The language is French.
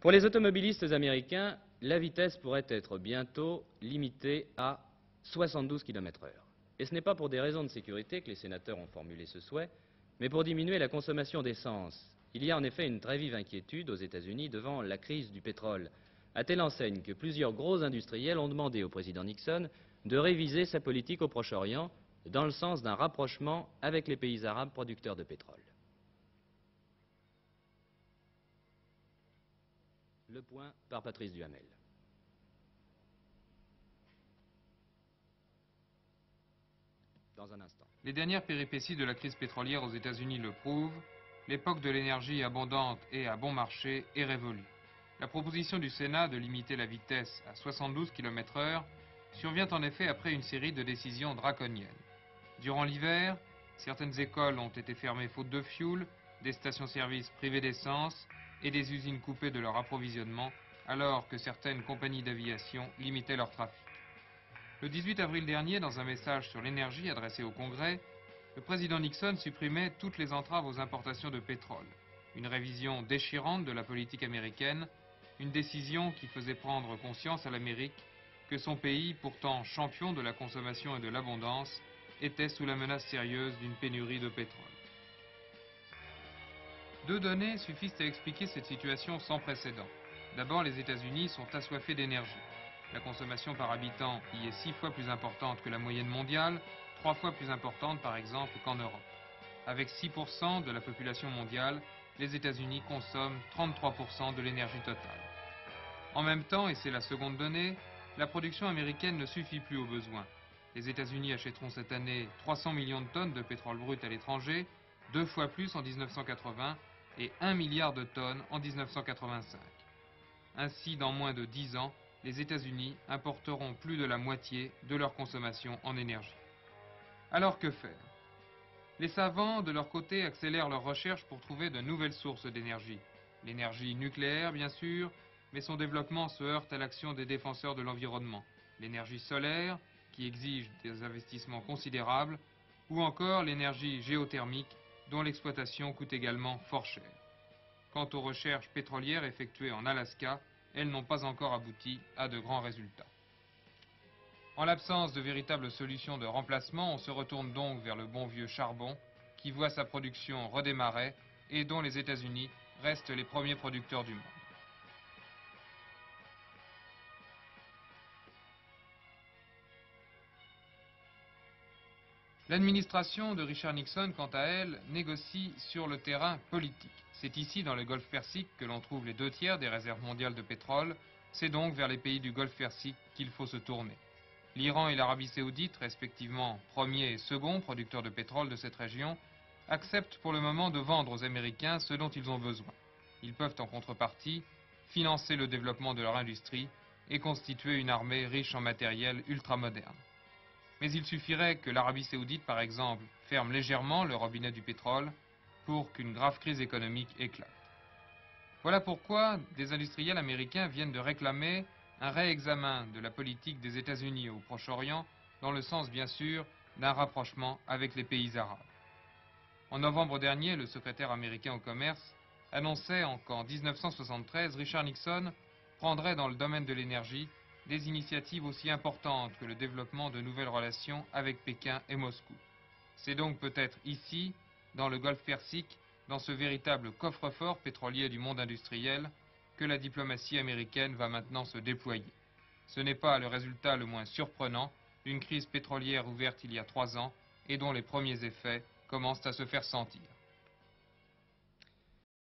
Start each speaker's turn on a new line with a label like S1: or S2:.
S1: Pour les automobilistes américains, la vitesse pourrait être bientôt limitée à 72 km/h. Et ce n'est pas pour des raisons de sécurité que les sénateurs ont formulé ce souhait, mais pour diminuer la consommation d'essence. Il y a en effet une très vive inquiétude aux États-Unis devant la crise du pétrole, à telle enseigne que plusieurs gros industriels ont demandé au président Nixon de réviser sa politique au Proche-Orient dans le sens d'un rapprochement avec les pays arabes producteurs de pétrole. Le point par Patrice Duhamel. Dans un instant.
S2: Les dernières péripéties de la crise pétrolière aux États-Unis le prouvent, l'époque de l'énergie abondante et à bon marché est révolue. La proposition du Sénat de limiter la vitesse à 72 km/h survient en effet après une série de décisions draconiennes. Durant l'hiver, certaines écoles ont été fermées faute de fioul, des stations-service privées d'essence et des usines coupées de leur approvisionnement, alors que certaines compagnies d'aviation limitaient leur trafic. Le 18 avril dernier, dans un message sur l'énergie adressé au Congrès, le président Nixon supprimait toutes les entraves aux importations de pétrole. Une révision déchirante de la politique américaine, une décision qui faisait prendre conscience à l'Amérique que son pays, pourtant champion de la consommation et de l'abondance, était sous la menace sérieuse d'une pénurie de pétrole. Deux données suffisent à expliquer cette situation sans précédent. D'abord, les États-Unis sont assoiffés d'énergie. La consommation par habitant y est 6 fois plus importante que la moyenne mondiale, 3 fois plus importante par exemple qu'en Europe. Avec 6% de la population mondiale, les États-Unis consomment 33% de l'énergie totale. En même temps, et c'est la seconde donnée, la production américaine ne suffit plus aux besoins. Les États-Unis achèteront cette année 300 millions de tonnes de pétrole brut à l'étranger, 2 fois plus en 1980 et 1 milliard de tonnes en 1985. Ainsi, dans moins de 10 ans, les États-Unis importeront plus de la moitié de leur consommation en énergie. Alors que faire? Les savants, de leur côté, accélèrent leurs recherches pour trouver de nouvelles sources d'énergie. L'énergie nucléaire, bien sûr, mais son développement se heurte à l'action des défenseurs de l'environnement. L'énergie solaire, qui exige des investissements considérables, ou encore l'énergie géothermique, dont l'exploitation coûte également fort cher. Quant aux recherches pétrolières effectuées en Alaska, elles n'ont pas encore abouti à de grands résultats. En l'absence de véritables solutions de remplacement, on se retourne donc vers le bon vieux charbon, qui voit sa production redémarrer et dont les États-Unis restent les premiers producteurs du monde. L'administration de Richard Nixon, quant à elle, négocie sur le terrain politique. C'est ici, dans le Golfe Persique, que l'on trouve les 2 tiers des réserves mondiales de pétrole. C'est donc vers les pays du Golfe Persique qu'il faut se tourner. L'Iran et l'Arabie Saoudite, respectivement premier et second producteurs de pétrole de cette région, acceptent pour le moment de vendre aux Américains ce dont ils ont besoin. Ils peuvent en contrepartie financer le développement de leur industrie et constituer une armée riche en matériel ultramoderne. Mais il suffirait que l'Arabie Saoudite, par exemple, ferme légèrement le robinet du pétrole pour qu'une grave crise économique éclate. Voilà pourquoi des industriels américains viennent de réclamer un réexamen de la politique des États-Unis au Proche-Orient, dans le sens bien sûr d'un rapprochement avec les pays arabes. En novembre dernier, le secrétaire américain au commerce annonçait qu'en 1973, Richard Nixon prendrait dans le domaine de l'énergie des initiatives aussi importantes que le développement de nouvelles relations avec Pékin et Moscou. C'est donc peut-être ici, dans le Golfe Persique, dans ce véritable coffre-fort pétrolier du monde industriel, que la diplomatie américaine va maintenant se déployer. Ce n'est pas le résultat le moins surprenant d'une crise pétrolière ouverte il y a 3 ans et dont les premiers effets commencent à se faire sentir.